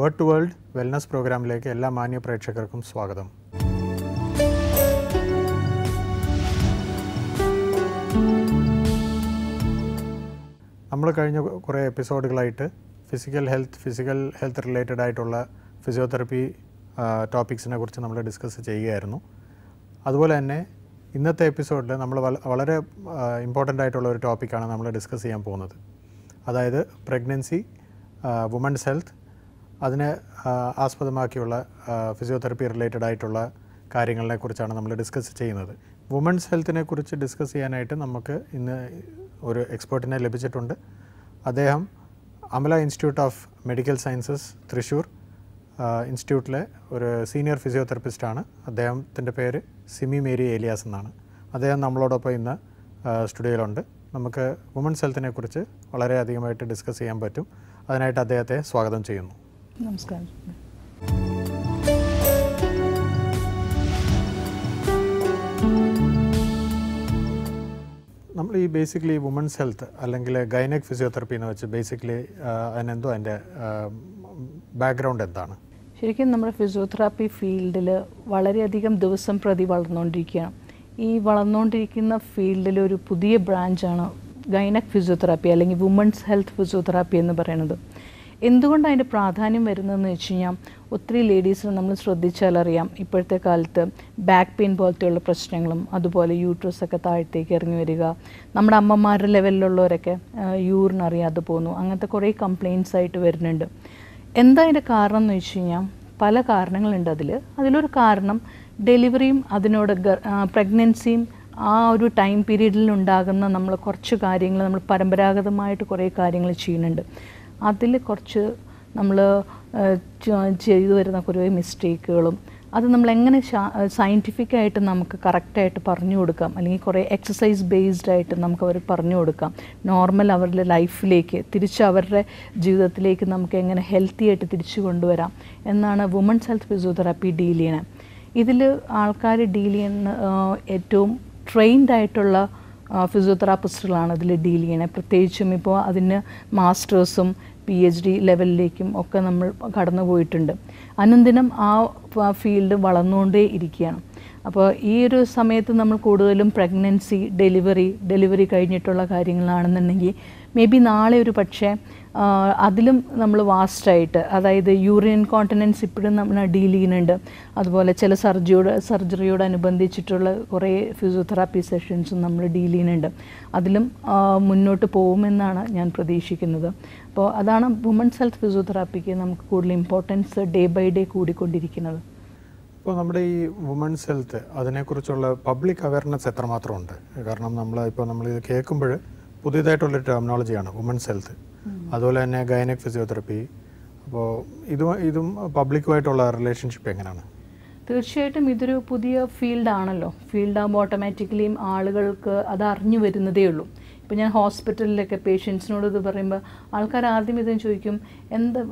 Word to world wellness പ്രോഗ്രാമിലേക്ക് എല്ലാ മാന്യ പ്രേക്ഷകർക്കും സ്വാഗതം. നമ്മൾ കഴിഞ്ഞ കുറേ എപ്പിസോഡുകളായിട്ട് ഫിസിക്കൽ ഹെൽത്ത് റിലേറ്റഡ് ആയിട്ടുള്ള ഫിസിയോതെറപ്പി ടോപ്പിക്സിനെ കുറിച്ച് നമ്മൾ ഡിസ്കസ് ചെയ്യുകയായിരുന്നു. അതുപോലെ തന്നെ ഇന്നത്തെ എപ്പിസോഡിൽ നമ്മൾ വളരെ ഇമ്പോർട്ടൻ്റ് ആയിട്ടുള്ള ഒരു ടോപ്പിക്കാണ് നമ്മൾ ഡിസ്കസ് ചെയ്യാൻ പോകുന്നത്. അതായത് പ്രഗ്നൻസി, വുമൺസ് ഹെൽത്ത്, അതിനെ ആസ്പദമാക്കിയുള്ള ഫിസിയോതെറപ്പി റിലേറ്റഡ് ആയിട്ടുള്ള കാര്യങ്ങളെ കുറിച്ചാണ് നമ്മൾ ഡിസ്കസ് ചെയ്യുന്നത്. വുമൺസ് ഹെൽത്തിനെ കുറിച്ച് ഡിസ്കസ് ചെയ്യാനായിട്ട് നമുക്ക് ഇന്ന് ഒരു എക്സ്പേർട്ടിനെ ലഭിച്ചിട്ടുണ്ട്. അദ്ദേഹം Amala institute of medical sciences Thrissur ഇൻസ്റ്റിറ്റ്യൂട്ടിലെ ഒരു സീനിയർ ഫിസിയോതെറപ്പിസ്റ്റാണ്. അദ്ദേഹത്തിൻ്റെ പേര് സിമി മേരി ഏലിയാസ് എന്നാണ്. അദ്ദേഹം നമ്മളോടൊപ്പം ഇന്ന് സ്റ്റുഡിയോയിലുണ്ട്. നമുക്ക് വുമൺസ് ഹെൽത്തിനെ കുറിച്ച് വളരെയധികമായിട്ട് ഡിസ്കസ് ചെയ്യാൻ പറ്റും. അതിനായിട്ട് അദ്ദേഹത്തെ സ്വാഗതം ചെയ്യുന്നു. നമസ്കാരം. നമ്മൾ ഈ ബേസിക്കലി വുമൺസ് ഹെൽത്ത് അല്ലെങ്കിൽ ഗൈനക് ഫിസിയോതെറപ്പി എന്ന് വെച്ച് ബേസിക്കലി അതിനെന്തോ അതിൻ്റെ ബാക്ക്ഗ്രൗണ്ട് എന്താണ്? ശരിക്കും നമ്മുടെ ഫിസിയോതെറാപ്പി ഫീൽഡിൽ വളരെയധികം ദിവസം പ്രതി വളർന്നുകൊണ്ടിരിക്കുകയാണ്. ഈ വളർന്നുകൊണ്ടിരിക്കുന്ന ഫീൽഡിൽ ഒരു പുതിയ ബ്രാഞ്ചാണ് ഗൈനക് ഫിസിയോതെറാപ്പി അല്ലെങ്കിൽ വുമൺസ് ഹെൽത്ത് ഫിസിയോതെറാപ്പി എന്ന് പറയുന്നത്. എന്തുകൊണ്ട് അതിൻ്റെ പ്രാധാന്യം വരുന്നതെന്ന് വെച്ച് കഴിഞ്ഞാൽ ഒത്തിരി ലേഡീസിന് നമ്മൾ ശ്രദ്ധിച്ചാലറിയാം, ഇപ്പോഴത്തെ കാലത്ത് ബാക്ക് പെയിൻ പോലത്തെയുള്ള പ്രശ്നങ്ങളും അതുപോലെ യൂട്രസൊക്കെ താഴത്തേക്ക് ഇറങ്ങി വരിക, നമ്മുടെ അമ്മമാരുടെ ലെവലിലുള്ളവരൊക്കെ യൂറിൻ അറിയാതെ പോകുന്നു, അങ്ങനത്തെ കുറേ കംപ്ലയിൻസ് ആയിട്ട് വരുന്നുണ്ട്. എന്താ അതിൻ്റെ കാരണം എന്ന് വെച്ച് കഴിഞ്ഞാൽ പല കാരണങ്ങളുണ്ട്. അതിലൊരു കാരണം ഡെലിവറിയും അതിനോട് പ്രഗ്നൻസിയും ആ ഒരു ടൈം പീരീഡിൽ ഉണ്ടാകുന്ന നമ്മൾ കുറച്ച് കാര്യങ്ങൾ നമ്മൾ പരമ്പരാഗതമായിട്ട് കുറേ കാര്യങ്ങൾ ചെയ്യുന്നുണ്ട്. അതിൽ കുറച്ച് നമ്മൾ ചെയ്തു വരുന്ന കുറേ മിസ്റ്റേക്കുകളും അത് നമ്മളെങ്ങനെ സയൻറ്റിഫിക്കായിട്ട് നമുക്ക് കറക്റ്റായിട്ട് പറഞ്ഞു കൊടുക്കാം, അല്ലെങ്കിൽ കുറേ എക്സസൈസ് ബേസ്ഡ് ആയിട്ട് നമുക്ക് അവർ പറഞ്ഞു കൊടുക്കാം. നോർമൽ അവരുടെ ലൈഫിലേക്ക് തിരിച്ച് അവരുടെ ജീവിതത്തിലേക്ക് നമുക്ക് എങ്ങനെ ഹെൽത്തി ആയിട്ട് തിരിച്ചു കൊണ്ടുവരാം എന്നാണ് വുമൺസ് ഹെൽത്ത് ഫിസിയോതെറാപ്പി ഡീൽ ചെയ്യണത്. ഇതിൽ ആൾക്കാർ ഡീൽ ചെയ്യുന്ന ഏറ്റവും ട്രെയിൻഡ് ആയിട്ടുള്ള ഫിസിയോതെറാപ്പിസ്റ്റുകളാണ് ഇതിൽ ഡീൽ ചെയ്യണത്. പ്രത്യേകിച്ചും ഇപ്പോൾ അതിന് മാസ്റ്റേഴ്സും PhD ലെവലിലേക്കും ഒക്കെ നമ്മൾ കടന്നു പോയിട്ടുണ്ട്. അനുദിനം ആ ഫീൽഡ് വളർന്നുകൊണ്ടേ ഇരിക്കുകയാണ്. അപ്പോൾ ഈ ഒരു സമയത്ത് നമ്മൾ കൂടുതലും പ്രഗ്നൻസി, ഡെലിവറി കഴിഞ്ഞിട്ടുള്ള കാര്യങ്ങളാണെന്നുണ്ടെങ്കിൽ മേ ബി നാളെ ഒരു പക്ഷേ അതിലും നമ്മൾ വാസ്റ്റായിട്ട്, അതായത് യൂറിൻ ഇൻകോണ്ടിനൻസ് ഇപ്പോഴും നമ്മൾ ഡീൽ ചെയ്യുന്നുണ്ട്. അതുപോലെ ചില സർജറിയോടനുബന്ധിച്ചിട്ടുള്ള കുറേ ഫിസിയോതെറാപ്പി സെഷൻസും നമ്മൾ ഡീൽ ചെയ്യുന്നുണ്ട്. അതിലും മുന്നോട്ട് പോകുമെന്നാണ് ഞാൻ പ്രതീക്ഷിക്കുന്നത്. അപ്പോൾ അതാണ് വുമൺസ് ഹെൽത്ത് ഫിസിയോതെറാപ്പിക്ക് നമുക്ക് കൂടുതൽ ഇമ്പോർട്ടൻസ് ഡേ ബൈ ഡേ കൂടിക്കൊണ്ടിരിക്കുന്നത്. ഇപ്പോൾ നമ്മുടെ ഈ വുമൺസ് ഹെൽത്ത് അതിനെക്കുറിച്ചുള്ള പബ്ലിക് അവയർനെസ് എത്രമാത്രം ഉണ്ട്? കാരണം നമ്മളിത് കേൾക്കുമ്പോൾ പുതിയതായിട്ടുള്ളൊരു ടെർമിനോളജിയാണ് വുമൺസ് ഹെൽത്ത്, അതുപോലെ തന്നെ ഗൈനക് ഫിസിയോതെറപ്പി. അപ്പോൾ ഇതും പബ്ലിക്കുമായിട്ടുള്ള റിലേഷൻഷിപ്പ് എങ്ങനെയാണ്? തീർച്ചയായിട്ടും ഇതൊരു പുതിയ ഫീൽഡാണല്ലോ. ഫീൽഡാകുമ്പോൾ ഓട്ടോമാറ്റിക്കലിയും ആളുകൾക്ക് അത് അറിഞ്ഞു വരുന്നതേ ഉള്ളൂ. ഇപ്പോൾ ഞാൻ ഹോസ്പിറ്റലിലൊക്കെ പേഷ്യൻസിനോട് ഇത് പറയുമ്പോൾ ആൾക്കാർ ആദ്യം ഇതെന്ന് ചോദിക്കും, എന്താ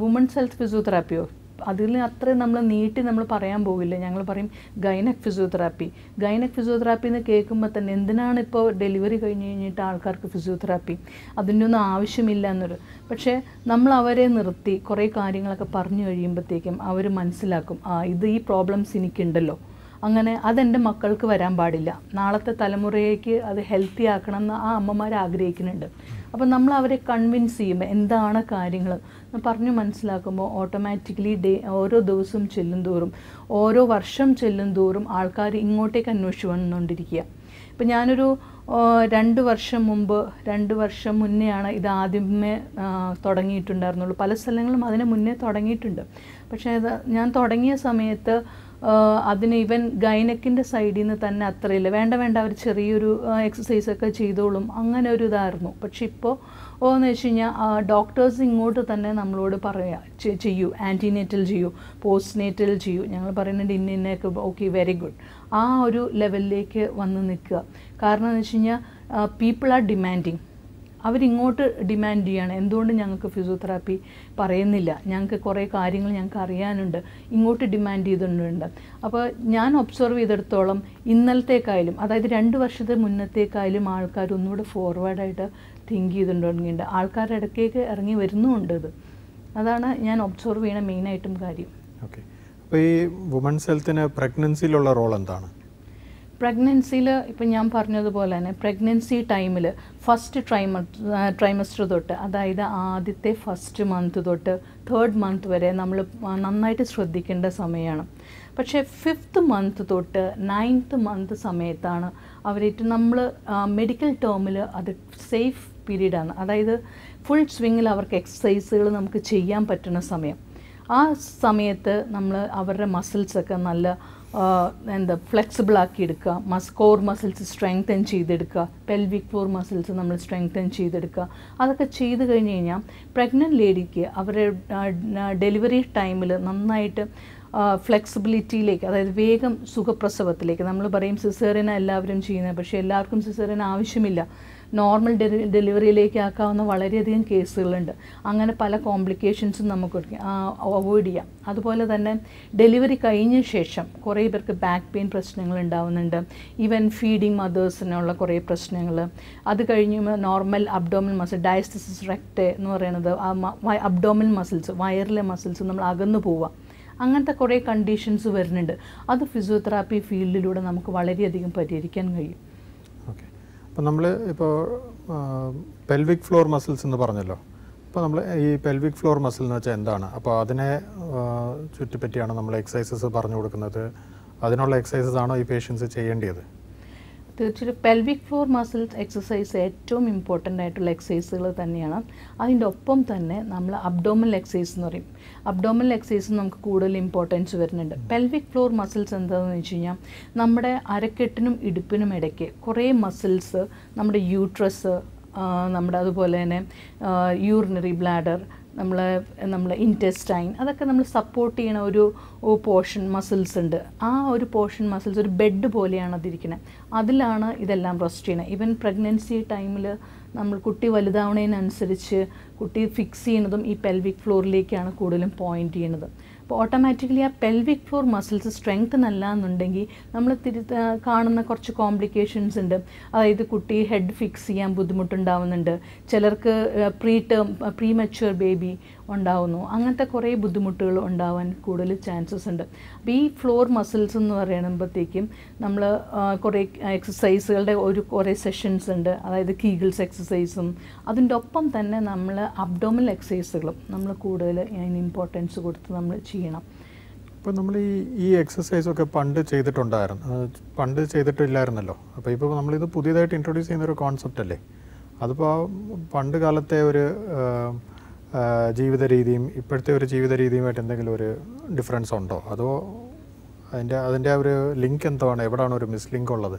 വുമൺസ് ഹെൽത്ത് ഫിസിയോതെറാപ്പിയോ? അതിൽ അത്രയും നമ്മൾ നീട്ടി നമ്മൾ പറയാൻ പോകില്ല. ഞങ്ങൾ പറയും ഗൈനക് ഫിസിയോതെറാപ്പി എന്ന് കേൾക്കുമ്പോൾ തന്നെ എന്തിനാണ് ഇപ്പോൾ ഡെലിവറി കഴിഞ്ഞിട്ട് ആൾക്കാർക്ക് ഫിസിയോതെറാപ്പി, അതിൻ്റെ ഒന്നും ആവശ്യമില്ല എന്നൊരു. പക്ഷേ നമ്മൾ അവരെ നിർത്തി കുറേ കാര്യങ്ങളൊക്കെ പറഞ്ഞു കഴിയുമ്പോഴത്തേക്കും അവർ മനസ്സിലാക്കും, ഇത് ഈ പ്രോബ്ലംസ് എനിക്കുണ്ടല്ലോ, അങ്ങനെ അതെൻ്റെ മക്കൾക്ക് വരാൻ പാടില്ല, നാളത്തെ തലമുറയ്ക്ക് അത് ഹെൽത്തി ആക്കണം എന്ന് ആ അമ്മമാർ ആഗ്രഹിക്കുന്നുണ്ട്. അപ്പോൾ നമ്മൾ അവരെ കൺവിൻസ് ചെയ്യുമ്പോൾ എന്താണ് കാര്യങ്ങൾ പറഞ്ഞു മനസ്സിലാക്കുമ്പോൾ ഓട്ടോമാറ്റിക്കലി ഓരോ ദിവസം ചെല്ലും തോറും, ഓരോ വർഷം ചെല്ലും തോറും ആൾക്കാർ ഇങ്ങോട്ടേക്ക് അന്വേഷിച്ച് വന്നുകൊണ്ടിരിക്കുക. ഇപ്പം ഞാനൊരു 2 വർഷം മുന്നെയാണ് ഇത് ആദ്യമേ തുടങ്ങിയിട്ടുണ്ടായിരുന്നുള്ളൂ. പല സ്ഥലങ്ങളും അതിന് മുന്നേ തുടങ്ങിയിട്ടുണ്ട്. പക്ഷേ ഞാൻ തുടങ്ങിയ സമയത്ത് അതിന് ഈവൻ ഗൈനക്കിൻ്റെ സൈഡിൽ നിന്ന് തന്നെ അത്രയില്ല, വേണ്ട അവർ ചെറിയൊരു എക്സസൈസൊക്കെ ചെയ്തോളും, അങ്ങനെ ഒരു ഇതായിരുന്നു. പക്ഷെ ഇപ്പോൾ എന്ന് വെച്ച് കഴിഞ്ഞാൽ ഡോക്ടേഴ്സ് ഇങ്ങോട്ട് തന്നെ നമ്മളോട് ചെയ്യൂ, ആൻറ്റിനേറ്റൽ ചെയ്യൂ, പോസ്റ്റ്നേറ്റൽ ചെയ്യൂ, ഞങ്ങൾ പറയുന്നുണ്ട് ഇന്നൊക്കെ, ഓക്കെ വെരി ഗുഡ്, ആ ഒരു ലെവലിലേക്ക് വന്ന് നിൽക്കുക. കാരണം എന്ന് വെച്ച് കഴിഞ്ഞാൽ പീപ്പിൾ ആർ ഡിമാൻഡിങ്, അവരിങ്ങോട്ട് ഡിമാൻഡ് ചെയ്യാണ്, എന്തുകൊണ്ട് ഞങ്ങൾക്ക് ഫിസിയോതെറാപ്പി പറയുന്നില്ല, ഞങ്ങൾക്ക് കുറേ കാര്യങ്ങൾ ഞങ്ങൾക്ക് അറിയാനുണ്ട്, ഇങ്ങോട്ട് ഡിമാൻഡ് ചെയ്തിട്ടുണ്ട്. അപ്പോൾ ഞാൻ ഒബ്സർവ് ചെയ്തെടുത്തോളം ഇന്നലത്തേക്കായാലും, അതായത് 2 വർഷത്തെ മുന്നത്തേക്കായാലും ആൾക്കാർ ഒന്നുകൂടെ ഫോർവേഡായിട്ട് തിങ്ക് ചെയ്തിട്ടുണ്ടെങ്കിൽ ആൾക്കാരുടെ ഇടയ്ക്കേക്ക് ഇറങ്ങി വരുന്നുമുണ്ട് ഇത്. അതാണ് ഞാൻ ഒബ്സർവ് ചെയ്യണ മെയിനായിട്ടും കാര്യം. ഓക്കെ. അപ്പോൾ ഈ വുമൻസ് ഹെൽത്തിന് പ്രഗ്നൻസിയിലുള്ള റോൾ എന്താണ്? പ്രഗ്നൻസിയിൽ ഇപ്പം ഞാൻ പറഞ്ഞതുപോലെ തന്നെ പ്രഗ്നൻസി ടൈമിൽ ഫസ്റ്റ് ട്രൈമസ്റ്റർ തൊട്ട്, അതായത് ആദ്യത്തെ ഫസ്റ്റ് മന്ത് തൊട്ട് 3rd മന്ത് വരെ നമ്മൾ നന്നായിട്ട് ശ്രദ്ധിക്കേണ്ട സമയമാണ്. പക്ഷേ 5th മന്ത് തൊട്ട് 9th മന്ത് സമയത്താണ് അവരേറ്റ് നമ്മൾ മെഡിക്കൽ ടേമിൽ അത് സേഫ് പീരീഡാണ്. അതായത് ഫുൾ സ്വിങ്ങിൽ അവർക്ക് എക്സസൈസുകൾ നമുക്ക് ചെയ്യാൻ പറ്റുന്ന സമയം. ആ സമയത്ത് നമ്മൾ അവരുടെ മസിൽസൊക്കെ നല്ല ഫ്ലെക്സിബിൾ ആക്കി എടുക്കുക, കോർ മസിൽസ് സ്ട്രെങ്തൻ ചെയ്തെടുക്കുക, പെൽവിക് ഫ്ലോർ മസിൽസ് നമ്മൾ സ്ട്രെങ്തൻ ചെയ്തെടുക്കുക. അതൊക്കെ ചെയ്ത് കഴിഞ്ഞ് കഴിഞ്ഞാൽ പ്രഗ്നൻറ്റ് ലേഡിക്ക് അവരുടെ ഡെലിവറി ടൈമിൽ നന്നായിട്ട് ഫ്ലെക്സിബിലിറ്റിയിലേക്ക്, അതായത് വേഗം സുഖപ്രസവത്തിലേക്ക്, നമ്മൾ പറയും സിസേറിയൻ എല്ലാവരും ചെയ്യുന്നത്, പക്ഷേ എല്ലാവർക്കും സിസേറിയൻ ആവശ്യമില്ല. നോർമൽ ഡെലിവറിയിലേക്ക് ആക്കാവുന്ന വളരെയധികം കേസുകളുണ്ട്. അങ്ങനെ പല കോംപ്ലിക്കേഷൻസും നമുക്ക് അവോയ്ഡ് ചെയ്യാം. അതുപോലെ തന്നെ ഡെലിവറി കഴിഞ്ഞ ശേഷം കുറേ പേർക്ക് ബാക്ക് പെയിൻ പ്രശ്നങ്ങൾ ഉണ്ടാവുന്നുണ്ട്. ഈവൻ ഫീഡിങ് മദേഴ്സിനുള്ള കുറേ പ്രശ്നങ്ങൾ. അത് കഴിഞ്ഞ് നോർമൽ അബ്ഡോമിനൽ മസിൽ, ഡയസ്റ്റസിസ് റെക്ടെ എന്ന് പറയുന്നത് അബ്ഡോമിനൽ മസിൽസ്, വയറിലെ മസിൽസ് നമ്മൾ അകന്നു പോവുക, അങ്ങനത്തെ കുറേ കണ്ടീഷൻസ് വരുന്നുണ്ട്. അത് ഫിസിയോതെറാപ്പി ഫീൽഡിലൂടെ നമുക്ക് വളരെയധികം പരിഹരിക്കാൻ കഴിയും. ഓക്കെ. അപ്പോൾ നമ്മൾ ഇപ്പോൾ പെൽവിക് ഫ്ലോർ മസിൽസ് എന്ന് പറഞ്ഞല്ലോ. അപ്പോൾ നമ്മൾ ഈ പെൽവിക് ഫ്ലോർ മസിൽ എന്ന് വെച്ചാൽ എന്താണ്? അപ്പോൾ അതിനെ ചുറ്റിപ്പറ്റിയാണ് നമ്മൾ എക്സസൈസസ് പറഞ്ഞു കൊടുക്കുന്നത്. അതിനുള്ള എക്സസൈസസ് ആണോ ഈ പേഷ്യൻസ് ചെയ്യേണ്ടത്? തീർച്ചയായിട്ടും പെൽവിക് ഫ്ലോർ മസിൽസ് എക്സസൈസ് ഏറ്റവും ഇമ്പോർട്ടൻ്റ് ആയിട്ടുള്ള എക്സസൈസുകൾ തന്നെയാണ്. അതിൻ്റെ ഒപ്പം തന്നെ നമ്മൾ അബ്ഡോമിനൽ എക്സസൈസ് എന്ന് പറയും. അബ്ഡോമിനൽ എക്സസൈസ് നമുക്ക് കൂടുതൽ ഇമ്പോർട്ടൻസ് വരുന്നുണ്ട്. പെൽവിക് ഫ്ലോർ മസിൽസ് എന്താണെന്ന് വെച്ച് കഴിഞ്ഞാൽ നമ്മുടെ അരക്കെട്ടിനും ഇടുപ്പിനും ഇടയ്ക്ക് കുറേ മസിൽസ്, നമ്മുടെ യൂട്രസ്, നമ്മുടെ അതുപോലെ തന്നെ യൂറിനറി ബ്ലാഡർ, നമ്മളെ ഇൻറ്റെസ്റ്റൈൻ, അതൊക്കെ നമ്മൾ സപ്പോർട്ട് ചെയ്യണ ഒരു പോർഷൻ മസിൽസ് ഉണ്ട്. ആ ഒരു പോർഷൻ മസിൽസ് ഒരു ബെഡ് പോലെയാണ് അതിരിക്കുന്നത്. അതിലാണ് ഇതെല്ലാം റെസ്റ്റ് ചെയ്യണത്. ഈവൻ പ്രഗ്നൻസി ടൈമിൽ നമ്മൾ കുട്ടി വലുതാവണതിനനുസരിച്ച് കുട്ടി ഫിക്സ് ചെയ്യുന്നതും ഈ പെൽവിക് ഫ്ലോറിലേക്കാണ് കൂടുതലും പോയിൻ്റ് ചെയ്യണത്. അപ്പോൾ ഓട്ടോമാറ്റിക്കലി ആ പെൽവിക് ഫ്ലോർ മസിൽസ് സ്ട്രെങ്തൻ അല്ല എന്നുണ്ടെങ്കിൽ നമ്മൾ കാണുന്ന കുറച്ച് കോംപ്ലിക്കേഷൻസ് ഉണ്ട്. അതായത് കുട്ടി ഹെഡ് ഫിക്സ് ചെയ്യാൻ ബുദ്ധിമുട്ടുണ്ടാവുന്നുണ്ട്, ചിലർക്ക് പ്രീ മെച്യൂർ ബേബി ഉണ്ടാവുന്നു, അങ്ങനത്തെ കുറേ ബുദ്ധിമുട്ടുകൾ ഉണ്ടാവാൻ കൂടുതൽ ചാൻസസ് ഉണ്ട്. അപ്പോൾ ഈ ഫ്ലോർ മസിൽസ് എന്ന് പറയുമ്പോഴത്തേക്കും നമ്മൾ കുറേ എക്സസൈസുകളുടെ കുറേ സെഷൻസ് ഉണ്ട്. അതായത് കീഗിൾസ് എക്സസൈസും അതിൻ്റെ ഒപ്പം തന്നെ നമ്മൾ അബ്ഡോമിനൽ എക്സസൈസുകളും നമ്മൾ കൂടുതൽ അതിന് ഇമ്പോർട്ടൻസ് കൊടുത്ത് നമ്മൾ ചെയ്യണം. ഇപ്പോൾ നമ്മൾ ഈ എക്സസൈസൊക്കെ പണ്ട് ചെയ്തിട്ടില്ലായിരുന്നല്ലോ. അപ്പോൾ ഇപ്പോൾ നമ്മളിത് പുതിയതായിട്ട് ഇൻട്രൊഡ്യൂസ് ചെയ്യുന്നൊരു കോൺസെപ്റ്റ് അല്ലേ? അതിപ്പോൾ പണ്ട് കാലത്തെ ഒരു ജീവിത രീതിയും ഇപ്പോഴത്തെ ഒരു ജീവിത രീതിയുമായിട്ട് എന്തെങ്കിലും ഒരു ഡിഫറൻസ് ഉണ്ടോ? അതോ അതിൻ്റെ ഒരു ലിങ്ക് എന്താണ്? എവിടെയാണ് ഒരു മിസ്ലിങ്ക് ഉള്ളത്?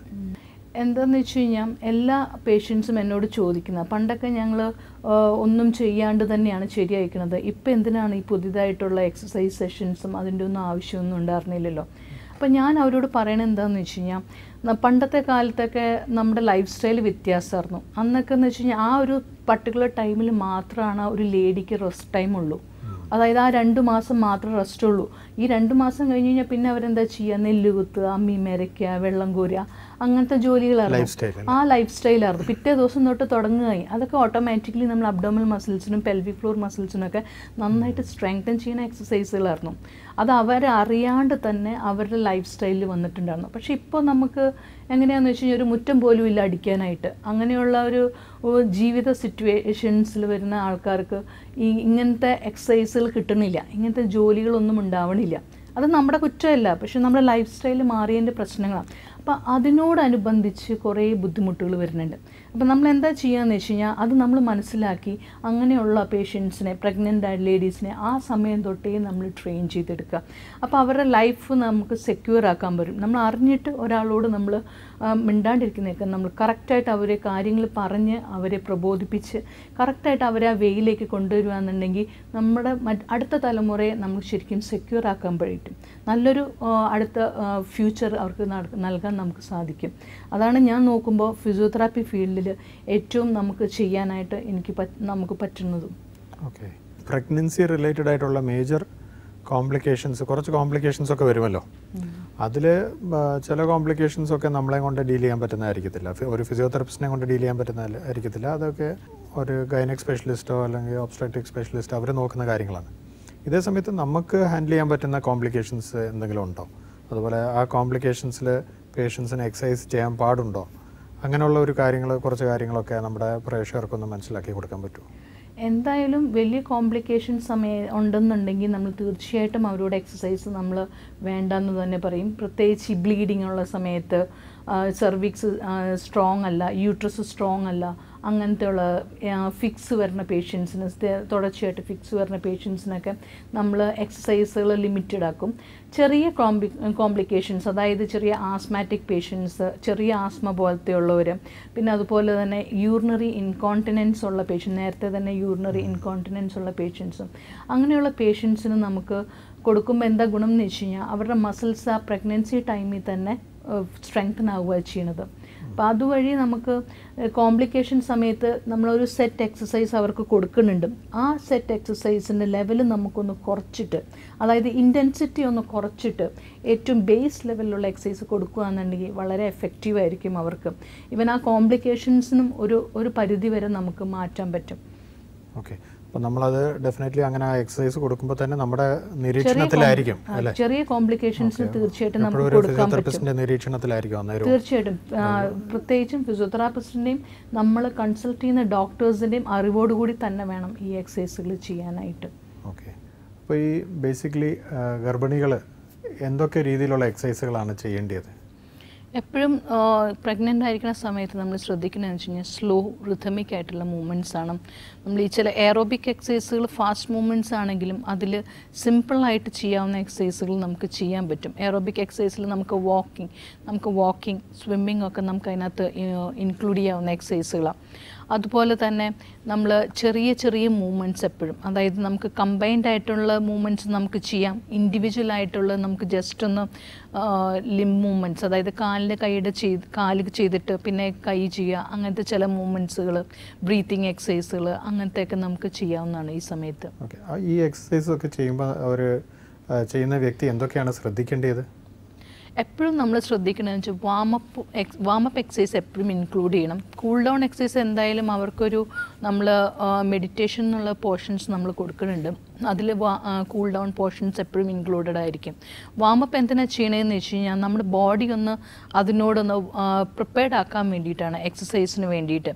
എന്താണെന്ന് വെച്ച് കഴിഞ്ഞാൽ എല്ലാ പേഷ്യൻസും എന്നോട് ചോദിക്കുന്നത്, പണ്ടൊക്കെ ഞങ്ങൾ ഒന്നും ചെയ്യാണ്ട് തന്നെയാണ് ശരിയായിരിക്കുന്നത്, ഇപ്പം എന്തിനാണ് ഈ പുതിയതായിട്ടുള്ള എക്സസൈസ് സെഷൻസും അതിൻ്റെ ഒന്നും ആവശ്യമൊന്നും ഉണ്ടായിരുന്നില്ലല്ലോ. അപ്പം ഞാൻ അവരോട് പറയണത് എന്താണെന്ന് വെച്ച് കഴിഞ്ഞാൽ പണ്ടത്തെ കാലത്തൊക്കെ നമ്മുടെ ലൈഫ് സ്റ്റൈൽ വ്യത്യാസമായിരുന്നു. അന്നൊക്കെ എന്ന് വെച്ച് കഴിഞ്ഞാൽ ആ ഒരു പർട്ടിക്കുലർ ടൈമിൽ മാത്രമാണ് ഒരു ലേഡിക്ക് റെസ്റ്റ് ടൈം ഉള്ളൂ. അതായത് ആ 2 മാസം മാത്രം റെസ്റ്റ് ഉള്ളൂ. ഈ 2 മാസം കഴിഞ്ഞ് കഴിഞ്ഞാൽ പിന്നെ അവരെന്താ ചെയ്യുക? നെല്ല് കുത്തുക, അമ്മി മെരയ്ക്കുക, വെള്ളം കോരുക, അങ്ങനത്തെ ജോലികളായിരുന്നു. ആ ലൈഫ് സ്റ്റൈലായിരുന്നു. പിറ്റേ ദിവസം തൊട്ട് തുടങ്ങുകയായി. അതൊക്കെ ഓട്ടോമാറ്റിക്കലി നമ്മൾ അബ്ഡോമിനൽ മസിൽസിനും പെൽവിക് ഫ്ലോർ മസിൽസിനൊക്കെ നന്നായിട്ട് സ്ട്രെങ്തൻ ചെയ്യുന്ന എക്സസൈസുകളായിരുന്നു. അത് അവരറിയാണ്ട് തന്നെ അവരുടെ ലൈഫ് സ്റ്റൈലിൽ വന്നിട്ടുണ്ടായിരുന്നു. പക്ഷേ ഇപ്പോൾ നമുക്ക് എങ്ങനെയാണെന്ന് വെച്ച് കഴിഞ്ഞാൽ ഒരു മുറ്റം പോലും ഇല്ല അടിക്കാനായിട്ട്. അങ്ങനെയുള്ള ഒരു ജീവിത സിറ്റുവേഷൻസിൽ വരുന്ന ആൾക്കാർക്ക് ഇങ്ങനത്തെ എക്സസൈസുകൾ കിട്ടണില്ല, ഇങ്ങനത്തെ ജോലികളൊന്നും ഉണ്ടാവണില്ല. അത് നമ്മുടെ കുറ്റമല്ല, പക്ഷെ നമ്മുടെ ലൈഫ് സ്റ്റൈൽ മാറിയതിൻ്റെ പ്രശ്നങ്ങളാണ്. അപ്പോൾ അതിനോടനുബന്ധിച്ച് കുറേ ബുദ്ധിമുട്ടുകൾ വരുന്നുണ്ട്. അപ്പോൾ നമ്മൾ എന്താ ചെയ്യുകയെന്ന് വെച്ച് കഴിഞ്ഞാൽ അത് നമ്മൾ മനസ്സിലാക്കി അങ്ങനെയുള്ള പേഷ്യൻസിനെ, പ്രഗ്നൻ്റ് ആയ ലേഡീസിനെ ആ സമയം തൊട്ടേ നമ്മൾ ട്രെയിൻ ചെയ്തെടുക്കുക. അപ്പോൾ അവരുടെ ലൈഫ് നമുക്ക് സെക്യൂർ ആക്കാൻ പറ്റും. നമ്മൾ അറിഞ്ഞിട്ട് ഒരാളോട് നമ്മൾ മിണ്ടാണ്ടിരിക്കുന്നതൊക്കെ നമ്മൾ കറക്റ്റായിട്ട് അവരെ കാര്യങ്ങൾ പറഞ്ഞ് അവരെ പ്രബോധിപ്പിച്ച് കറക്റ്റായിട്ട് അവരെ ആ വെയിലേക്ക് കൊണ്ടുവരികയെന്നുണ്ടെങ്കിൽ നമ്മുടെ അടുത്ത തലമുറയെ നമുക്ക് ശരിക്കും സെക്യൂർ ആക്കാൻ പറ്റും. നല്ലൊരു അടുത്ത ഫ്യൂച്ചർ അവർക്ക് നൽകാൻ നമുക്ക് സാധിക്കും. അതാണ് ഞാൻ നോക്കുമ്പോൾ ഫിസിയോതെറാപ്പി ഫീൽഡിൽ ഏറ്റവും നമുക്ക് ചെയ്യാനായിട്ട് നമുക്ക് പറ്റുന്നതും. ഓക്കെ. പ്രഗ്നൻസി റിലേറ്റഡ് ആയിട്ടുള്ള മേജർ കുറച്ച് കോംപ്ലിക്കേഷൻസ് ഒക്കെ വരുമല്ലോ. അതിൽ ചില കോംപ്ലിക്കേഷൻസ് ഒക്കെ നമ്മളെ കൊണ്ട് ഡീൽ ചെയ്യാൻ പറ്റുന്നതായിരിക്കത്തില്ല, ഒരു ഫിസിയോതെറാപ്പിസ്റ്റിനെ കൊണ്ട് ഡീൽ ചെയ്യാൻ പറ്റുന്നതായിരിക്കത്തില്ല. അതൊക്കെ ഒരു ഗൈനക് സ്പെഷ്യലിസ്റ്റോ അല്ലെങ്കിൽ ഒബ്സ്ട്രക്റ്റിക് സ്പെഷ്യലിസ്റ്റോ അവർ നോക്കുന്ന കാര്യങ്ങളാണ്. ഇതേ സമയത്ത് നമുക്ക് ഹാൻഡിൽ ചെയ്യാൻ പറ്റുന്ന കോംപ്ലിക്കേഷൻസ് എന്തെങ്കിലും ഉണ്ടോ? അതുപോലെ ആ കോംപ്ലിക്കേഷൻസിൽ പേഷ്യൻസിന് എക്സസൈസ് ചെയ്യാൻ പാടുണ്ടോ? അങ്ങനെയുള്ള കുറച്ച് കാര്യങ്ങളൊക്കെ നമ്മുടെ പ്രേക്ഷകർക്കൊന്ന് മനസ്സിലാക്കി കൊടുക്കാൻ പറ്റുമോ? എന്തായാലും വലിയ കോംപ്ലിക്കേഷൻസ് ഉണ്ടെന്നുണ്ടെങ്കിൽ നമ്മൾ തീർച്ചയായിട്ടും അവരോട് എക്സസൈസ് നമ്മൾ വേണ്ടെന്ന് തന്നെ പറയും. പ്രത്യേകിച്ച് ഈ ബ്ലീഡിങ് ഉള്ള സമയത്ത്, സെർവിക്സ് സ്ട്രോങ് അല്ല, യൂട്രസ് സ്ട്രോങ് അല്ല, അങ്ങനത്തെ ഉള്ള ഫിക്സ് വരുന്ന പേഷ്യൻസിന്, തുടർച്ചയായിട്ട് ഫിക്സ് വരുന്ന പേഷ്യൻസിനൊക്കെ നമ്മൾ എക്സസൈസുകൾ ലിമിറ്റഡ് ആക്കും. ചെറിയ കോംപ്ലിക്കേഷൻസ്, അതായത് ചെറിയ ആസ്മാറ്റിക് പേഷ്യൻസ്, ചെറിയ ആസ്മ പോലത്തെ ഉള്ളവർ, പിന്നെ അതുപോലെ തന്നെ യൂറിനറി ഇൻകോണ്ടിനൻസ് ഉള്ള പേഷ്യൻസ്, നേരത്തെ തന്നെ യൂറിനറി ഇൻകോണ്ടിനൻസ് ഉള്ള പേഷ്യൻസും, അങ്ങനെയുള്ള പേഷ്യൻസിന് നമുക്ക് കൊടുക്കുമ്പോൾ എന്താ ഗുണം എന്ന് വെച്ച് കഴിഞ്ഞാൽ അവരുടെ മസിൽസ് ആ പ്രഗ്നൻസി ടൈമിൽ തന്നെ സ്ട്രെങ്തൻ ആവുക ചെയ്യുന്നത്. അപ്പോൾ അതുവഴി നമുക്ക് കോംപ്ലിക്കേഷൻ സമയത്ത് നമ്മളൊരു സെറ്റ് എക്സസൈസ് അവർക്ക് കൊടുക്കുന്നുണ്ട്. ആ സെറ്റ് എക്സസൈസിൻ്റെ ലെവൽ നമുക്കൊന്ന് കുറച്ചിട്ട്, അതായത് ഇൻറ്റൻസിറ്റി ഒന്ന് കുറച്ചിട്ട് ഏറ്റവും ബേസ് ലെവലിലുള്ള എക്സസൈസ് കൊടുക്കുകയെന്നുണ്ടെങ്കിൽ വളരെ എഫക്റ്റീവായിരിക്കും അവർക്ക്. ഇവൻ ആ കോംപ്ലിക്കേഷൻസിനും ഒരു പരിധി വരെ നമുക്ക് മാറ്റാൻ പറ്റും. ഓക്കെ, അപ്പോൾ നമ്മളത് ഡെഫിനറ്റ്ലി അങ്ങനെ ആ എക്സസൈസ് കൊടുക്കുമ്പോൾ തന്നെ നമ്മുടെ നിരീക്ഷണത്തിലായിരിക്കും അല്ലേ? ചെറിയ കോംപ്ലിക്കേഷൻസ് തീർച്ചയായിട്ടും നമുക്ക് കൊടുക്കാൻ പറ്റും. നിരീക്ഷണത്തിലായിരിക്കും തീർച്ചയായിട്ടും. പ്രത്യേകിച്ചും ഫിസിയോതെറാപ്പിസ്റ്റിൻ്റെയും നമ്മൾ കൺസൾട്ട് ചെയ്യുന്ന ഡോക്ടേഴ്സിൻ്റെയും അറിവോടുകൂടി തന്നെ വേണം ഈ എക്സസൈസുകൾ ചെയ്യാനായിട്ട്. ഓക്കെ, അപ്പോൾ ഈ ബേസിക്കലി ഗർഭിണികൾ എന്തൊക്കെ രീതിയിലുള്ള എക്സസൈസുകളാണ് ചെയ്യേണ്ടത്? എപ്പോഴും പ്രഗ്നൻ്റ് ആയിരിക്കുന്ന സമയത്ത് നമ്മൾ ശ്രദ്ധിക്കുന്നതെന്ന് വെച്ച് കഴിഞ്ഞാൽ സ്ലോ റിഥമിക് ആയിട്ടുള്ള മൂവ്മെൻറ്റ്സ് ആണ്. നമ്മൾ ഈ ചില എയറോബിക് എക്സസൈസുകൾ ഫാസ്റ്റ് മൂവ്മെൻറ്റ്സ് ആണെങ്കിലും അതിൽ സിമ്പിളായിട്ട് ചെയ്യാവുന്ന എക്സസൈസുകൾ നമുക്ക് ചെയ്യാൻ പറ്റും. എയറോബിക് എക്സസൈസിൽ നമുക്ക് വാക്കിംഗ് സ്വിമ്മിങ് ഒക്കെ നമുക്ക് അതിനകത്ത് ഇൻക്ലൂഡ് ചെയ്യാവുന്ന എക്സസൈസുകളാണ്. അതുപോലെ തന്നെ നമ്മൾ ചെറിയ ചെറിയ മൂവ്മെൻറ്റ്സ് എപ്പോഴും, അതായത് നമുക്ക് കമ്പൈൻഡ് ആയിട്ടുള്ള മൂവ്മെൻറ്റ്സ് നമുക്ക് ചെയ്യാം. ഇൻഡിവിജ്വൽ ആയിട്ടുള്ള നമുക്ക് ജസ്റ്റ് ഒന്ന് ലിം മൂവ്മെൻറ്റ്സ്, അതായത് കാല് ചെയ്തിട്ട് പിന്നെ കൈ ചെയ്യുക, അങ്ങനത്തെ ചില മൂവ്മെൻറ്റ്സുകൾ, ബ്രീത്തിങ് എക്സസൈസുകൾ, അങ്ങനത്തെയൊക്കെ നമുക്ക് ചെയ്യാവുന്നതാണ് ഈ സമയത്ത്. ഓക്കെ, ഈ എക്സസൈസ് ഒക്കെ ചെയ്യുമ്പോൾ അവർ ചെയ്യുന്ന വ്യക്തി എന്തൊക്കെയാണ് ശ്രദ്ധിക്കേണ്ടത്? എപ്പോഴും നമ്മൾ ശ്രദ്ധിക്കണമെന്ന് വെച്ചാൽ വാമപ്പ് എക്സസൈസ് എപ്പോഴും ഇൻക്ലൂഡ് ചെയ്യണം. കൂൾ ഡൗൺ എക്സസൈസ് എന്തായാലും അവർക്കൊരു നമ്മൾ മെഡിറ്റേഷൻ എന്നുള്ള പോർഷൻസ് നമ്മൾ കൊടുക്കുന്നുണ്ട്. അതിൽ കൂൾ ഡൗൺ പോർഷൻസ് എപ്പോഴും ഇൻക്ലൂഡഡ് ആയിരിക്കും. വാമപ്പ് എന്തിനാണ് ചെയ്യണതെന്ന് വെച്ച് കഴിഞ്ഞാൽ നമ്മുടെ ബോഡി ഒന്ന് അതിനോടൊന്ന് പ്രിപ്പയർഡ് ആക്കാൻ വേണ്ടിയിട്ടാണ്, എക്സസൈസിന് വേണ്ടിയിട്ട്.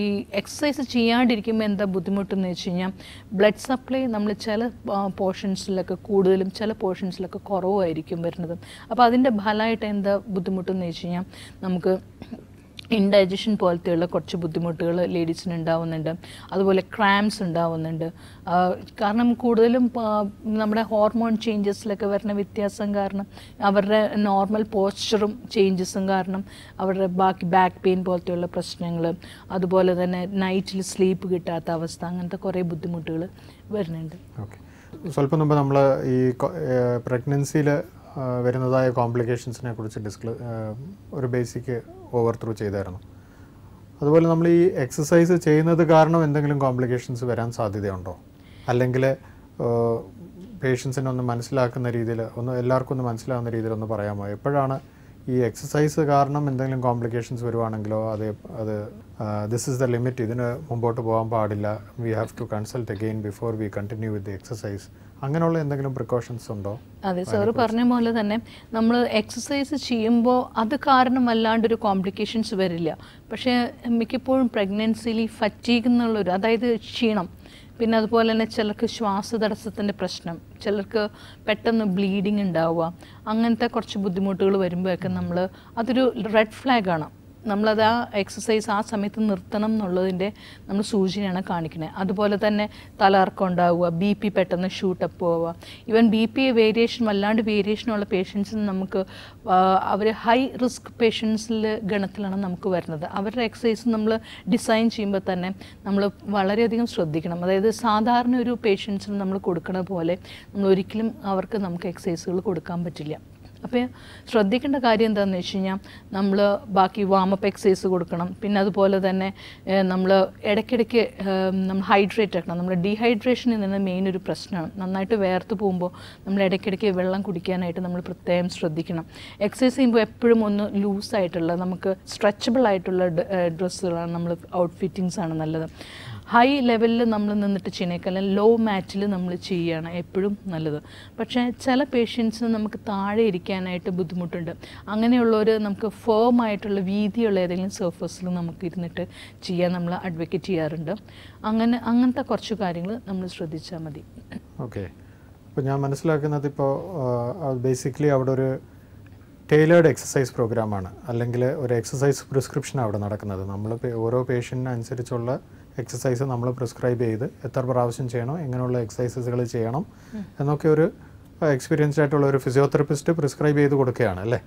ഈ എക്സസൈസ് ചെയ്യാണ്ടിരിക്കുമ്പോൾ എന്താ ബുദ്ധിമുട്ടെന്ന് വെച്ച് കഴിഞ്ഞാൽ ബ്ലഡ് സപ്ലൈ നമ്മൾ ചില പോർഷൻസിലൊക്കെ കൂടുതലും ചില പോർഷൻസിലൊക്കെ കുറവായിരിക്കും വരുന്നത്. അപ്പോൾ അതിൻ്റെ ഫലമായിട്ട് എന്താ ബുദ്ധിമുട്ടെന്ന് വെച്ച് കഴിഞ്ഞാൽ നമുക്ക് ഇൻഡൈജഷൻ പോലത്തെയുള്ള കുറച്ച് ബുദ്ധിമുട്ടുകൾ ലേഡീസിന് ഉണ്ടാവുന്നുണ്ട്. അതുപോലെ ക്രാംസ് ഉണ്ടാവുന്നുണ്ട്. കാരണം കൂടുതലും നമ്മുടെ ഹോർമോൺ ചേഞ്ചസിലൊക്കെ വരുന്ന വ്യത്യാസം കാരണം, അവരുടെ നോർമൽ പോസ്ചറും ചേഞ്ചസും കാരണം അവരുടെ ബാക്ക് പെയിൻ പോലത്തെയുള്ള പ്രശ്നങ്ങൾ, അതുപോലെ തന്നെ നൈറ്റിൽ സ്ലീപ്പ് കിട്ടാത്ത അവസ്ഥ, അങ്ങനത്തെ കുറേ ബുദ്ധിമുട്ടുകൾ വരുന്നുണ്ട്. ഓക്കെ, സ്വല്പം മുമ്പ് നമ്മൾ ഈ പ്രഗ്നൻസിയിൽ വരുന്നതായ കോംപ്ലിക്കേഷൻസിനെ കുറിച്ച് ഒരു ബേസിക് ഓവർ ത്രൂ ചെയ്തായിരുന്നു. അതുപോലെ നമ്മൾ ഈ എക്സസൈസ് ചെയ്യുന്നത് കാരണം എന്തെങ്കിലും കോംപ്ലിക്കേഷൻസ് വരാൻ സാധ്യതയുണ്ടോ? അല്ലെങ്കിൽ പേഷ്യൻസിനെ ഒന്ന് മനസ്സിലാക്കുന്ന രീതിയിൽ, എല്ലാവർക്കും ഒന്ന് മനസ്സിലാകുന്ന രീതിയിൽ ഒന്ന് പറയാമോ? എപ്പോഴാണ് ഈ എക്സസൈസ് കാരണം എന്തെങ്കിലും കോംപ്ലിക്കേഷൻസ് വരുവാണെങ്കിലോ അത് ദിസ് ഈസ് ദ ലിമിറ്റ്, ഇതിന് മുമ്പോട്ട് പോകാൻ പാടില്ല, we have to consult again before we continue with the exercise, അങ്ങനെയുള്ള എന്തെങ്കിലും പ്രിക്കോഷൻസ് ഉണ്ടോ? അതെ, സാറ് പറഞ്ഞ പോലെ തന്നെ നമ്മൾ എക്സസൈസ് ചെയ്യുമ്പോൾ അത് കാരണം വല്ലാണ്ടൊരു കോംപ്ലിക്കേഷൻസ് വരില്ല. പക്ഷേ മിക്കപ്പോഴും പ്രഗ്നൻസിയിൽ ഫറ്റീഗ് എന്നുള്ളൊരു, അതായത് ക്ഷീണം, പിന്നെ അതുപോലെ തന്നെ ചിലർക്ക് ശ്വാസതടസ്സത്തിൻ്റെ പ്രശ്നം, ചിലർക്ക് പെട്ടെന്ന് ബ്ലീഡിങ് ഉണ്ടാവുക, അങ്ങനത്തെ കുറച്ച് ബുദ്ധിമുട്ടുകൾ വരുമ്പോഴൊക്കെ അതൊരു റെഡ് ഫ്ലാഗാണ്. നമ്മളത് ആ എക്സസൈസ് ആ സമയത്ത് നിർത്തണം എന്നുള്ളതിൻ്റെ നമ്മൾ സൂചനയാണ് കാണിക്കുന്നത്. അതുപോലെ തന്നെ തലകറക്കം ഉണ്ടാവുക, BP പെട്ടെന്ന് ഷൂട്ടപ്പ് പോവുക, ഈവൻ BP വല്ലാണ്ട് വേരിയേഷനുള്ള പേഷ്യൻസിന് നമുക്ക് അവർ ഹൈ റിസ്ക് പേഷ്യൻസിൽ ഗണത്തിലാണ് നമുക്ക് വരുന്നത്. അവരുടെ എക്സസൈസ് നമ്മൾ ഡിസൈൻ ചെയ്യുമ്പോൾ തന്നെ നമ്മൾ വളരെയധികം ശ്രദ്ധിക്കണം. അതായത് സാധാരണ ഒരു പേഷ്യൻസിന് നമ്മൾ കൊടുക്കുന്ന പോലെ നമ്മൾ ഒരിക്കലും അവർക്ക് നമുക്ക് എക്സസൈസുകൾ കൊടുക്കാൻ പറ്റില്ല. അപ്പോൾ ശ്രദ്ധിക്കേണ്ട കാര്യം എന്താണെന്ന് വെച്ച് കഴിഞ്ഞാൽ നമ്മൾ ബാക്കി വാമപ്പ് എക്സസൈസ് കൊടുക്കണം. പിന്നെ അതുപോലെ തന്നെ നമ്മൾ ഇടയ്ക്കിടയ്ക്ക് നമ്മൾ ഹൈഡ്രേറ്റ് ആക്കണം. നമ്മൾ ഡീഹൈഡ്രേഷനിൽ നിന്ന് മെയിൻ ഒരു പ്രശ്നമാണ്. നന്നായിട്ട് വേർത്ത് പോകുമ്പോൾ നമ്മൾ ഇടയ്ക്കിടയ്ക്ക് വെള്ളം കുടിക്കാനായിട്ട് നമ്മൾ പ്രത്യേകം ശ്രദ്ധിക്കണം. എക്സസൈസ് ചെയ്യുമ്പോൾ എപ്പോഴും ഒന്ന് ലൂസായിട്ടുള്ള നമുക്ക് സ്ട്രെച്ചബിൾ ആയിട്ടുള്ള ഡ്രസ്സുകളാണ് നമ്മൾ ഔട്ട്ഫിറ്റിങ്സ് ആണ് നല്ലത്. ഹൈ ലെവലിൽ നമ്മൾ നിന്നിട്ട് ചെയ്യണേക്കാൾ ലോ മാറ്റിൽ നമ്മൾ ചെയ്യുകയാണ് എപ്പോഴും നല്ലത്. പക്ഷേ ചില പേഷ്യൻസിന് നമുക്ക് താഴെ ഇരിക്കാനായിട്ട് ബുദ്ധിമുട്ടുണ്ട്. അങ്ങനെയുള്ളവർ നമുക്ക് ഫേം ആയിട്ടുള്ള വീതിയുള്ള ഏതെങ്കിലും സർഫസിൽ നമുക്ക് ഇരുന്നിട്ട് ചെയ്യാൻ നമ്മൾ അഡ്വക്കേറ്റ് ചെയ്യാറുണ്ട്. അങ്ങനത്തെ കുറച്ച് കാര്യങ്ങൾ നമ്മൾ ശ്രദ്ധിച്ചാൽ മതി. ഓക്കെ, അപ്പോൾ ഞാൻ മനസ്സിലാക്കുന്നത് ഇപ്പോൾ ബേസിക്കലി അവിടെ ഒരു ടൈലേർഡ് എക്സസൈസ് പ്രോഗ്രാമാണ്, അല്ലെങ്കിൽ ഒരു എക്സസൈസ് പ്രിസ്ക്രിപ്ഷനാണ് അവിടെ നടക്കുന്നത്. നമ്മൾ ഓരോ പേഷ്യൻറ്റിനനുസരിച്ചുള്ള എക്സസൈസ് നമ്മൾ പ്രിസ്ക്രൈബ് ചെയ്ത് എത്ര പ്രാവശ്യം ചെയ്യണം, എങ്ങനെയുള്ള എക്സസൈസുകൾ ചെയ്യണം എന്നൊക്കെ ഒരു എക്സ്പീരിയൻസ്ഡ് ആയിട്ടുള്ള ഒരു ഫിസിയോതെറാപ്പിസ്റ്റ് പ്രിസ്ക്രൈബ് ചെയ്ത് കൊടുക്കുകയാണ് അല്ലേ?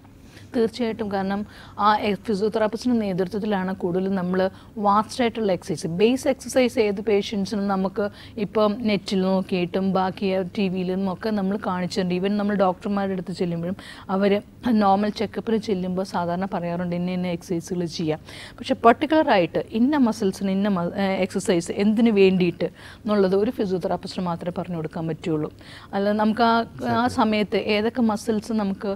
തീർച്ചയായിട്ടും. കാരണം ആ ഫിസിയോതെറാപ്പിസ്റ്റിൻ്റെ നേതൃത്വത്തിലാണ് കൂടുതലും നമ്മൾ വാസ്റ്റായിട്ടുള്ള എക്സസൈസ്, ബേസ് എക്സസൈസ് ഏത് പേഷ്യൻസിനും നമുക്ക് ഇപ്പം നെറ്റിൽ നോക്കിയിട്ടും ബാക്കി ടി വിയിലും ഒക്കെ നമ്മൾ കാണിച്ചിട്ടുണ്ട്. ഈവൻ നമ്മൾ ഡോക്ടർമാരുടെ അടുത്ത് ചെല്ലുമ്പോഴും അവർ നോർമൽ ചെക്കപ്പിന് ചെല്ലുമ്പോൾ സാധാരണ പറയാറുണ്ട് ഇന്ന എക്സസൈസുകൾ ചെയ്യാം. പക്ഷേ പർട്ടിക്കുലറായിട്ട് ഇന്ന മസിൽസിന് ഇന്ന എക്സസൈസ് എന്തിനു വേണ്ടിയിട്ട് എന്നുള്ളത് ഒരു ഫിസിയോതെറാപ്പിസ്റ്റിന് മാത്രമേ പറഞ്ഞു കൊടുക്കാൻ പറ്റുള്ളൂ. അല്ല നമുക്ക് ആ സമയത്ത് ഏതൊക്കെ മസിൽസ് നമുക്ക്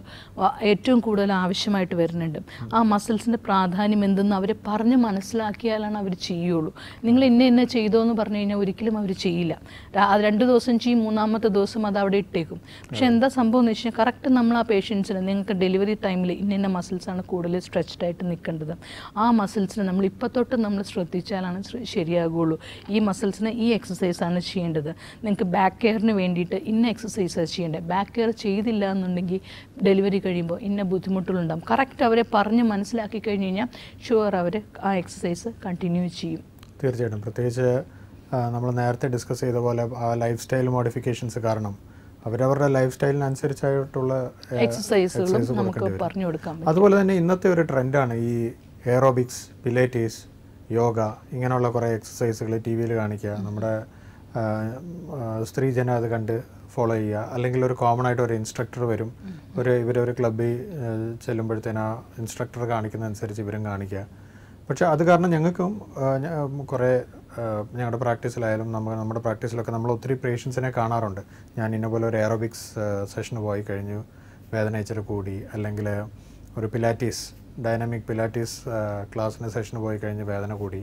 ഏറ്റവും കൂടുതൽ ആവശ്യമായിട്ട് വരുന്നുണ്ട്, ആ മസിൽസിൻ്റെ പ്രാധാന്യം എന്തെന്ന് അവരെ പറഞ്ഞ് മനസ്സിലാക്കിയാലാണ് അവർ ചെയ്യുള്ളൂ. നിങ്ങൾ ഇന്ന ചെയ്തോ എന്ന് പറഞ്ഞു കഴിഞ്ഞാൽ ഒരിക്കലും അവർ ചെയ്യില്ല. 2 ദിവസം ചെയ്യും, 3-ാമത്തെ ദിവസം അത് അവിടെ ഇട്ടേക്കും. പക്ഷേ എന്താ സംഭവം എന്ന് വെച്ച് കഴിഞ്ഞാൽ കറക്റ്റ് നമ്മൾ ആ പേഷ്യൻസിന് നിങ്ങൾക്ക് ഡെലിവറി ടൈമിൽ ഇന്ന മസിൽസാണ് കൂടുതൽ സ്ട്രെച്ച്ഡ് ആയിട്ട് നിൽക്കേണ്ടത്, ആ മസിൽസിനെ നമ്മൾ ഇപ്പോൾ തൊട്ട് നമ്മൾ ശ്രദ്ധിച്ചാലാണ് ശരിയാകുള്ളൂ. ഈ മസിൽസിന് ഈ എക്സസൈസാണ് ചെയ്യേണ്ടത്. നിങ്ങൾക്ക് ബാക്ക് കെയറിന് വേണ്ടിയിട്ട് ഇന്ന എക്സസൈസാണ് ചെയ്യേണ്ടത്. ബാക്ക് കെയർ ചെയ്തില്ല എന്നുണ്ടെങ്കിൽ ഡെലിവറി കഴിയുമ്പോൾ ഇന്ന ബുദ്ധിമുട്ടുകളുണ്ടാകും. കറക്റ്റ് അവരെ പറഞ്ഞ് മനസ്സിലാക്കി കഴിഞ്ഞ് കഴിഞ്ഞാൽ ഷുവർ അവർ ആ എക്സസൈസ് കണ്ടിന്യൂ ചെയ്യും. തീർച്ചയായിട്ടും. പ്രത്യേകിച്ച് നമ്മൾ നേരത്തെ ഡിസ്കസ് ചെയ്ത പോലെ ആ ലൈഫ് സ്റ്റൈൽ മോഡിഫിക്കേഷൻസ് കാരണം അവരവരുടെ ലൈഫ് സ്റ്റൈലിനനുസരിച്ചായിട്ടുള്ള എക്സസൈസുകളും നമുക്ക് പറഞ്ഞു കൊടുക്കാം. അതുപോലെ തന്നെ ഇന്നത്തെ ഒരു ട്രെൻഡാണ് ഈ എയറോബിക്സ്, പിലേറ്റീസ്, യോഗ, ഇങ്ങനെയുള്ള കുറേ എക്സസൈസുകൾ ടി വിയിൽ കാണിക്കുക. നമ്മുടെ സ്ത്രീജനം അത് കണ്ട് ഫോളോ ചെയ്യുക. അല്ലെങ്കിൽ ഒരു കോമൺ ആയിട്ട് ഒരു ഇൻസ്ട്രക്ടർ വരും, ഇവരൊരു ക്ലബ്ബിൽ ചെല്ലുമ്പോഴത്തേന് ആ ഇൻസ്ട്രക്ടർ കാണിക്കുന്നതനുസരിച്ച് ഇവരും കാണിക്കുക. പക്ഷേ അത് കാരണം ഞങ്ങൾക്കും കുറേ ഞങ്ങളുടെ പ്രാക്ടീസിലായാലും നമ്മുടെ പ്രാക്ടീസിലൊക്കെ നമ്മൾ ഒത്തിരി പേഷ്യൻസിനെ കാണാറുണ്ട്. ഞാൻ ഇന്നപോലെ ഒരു എയറോബിക്സ് സെഷന് പോയി കഴിഞ്ഞു, വേദന ഇച്ചിരി കൂടി, അല്ലെങ്കിൽ ഒരു പിലാറ്റീസ്, ഡൈനാമിക് പിലാറ്റീസ് ക്ലാസ്സിന് സെഷന് പോയി കഴിഞ്ഞ് വേദന കൂടി.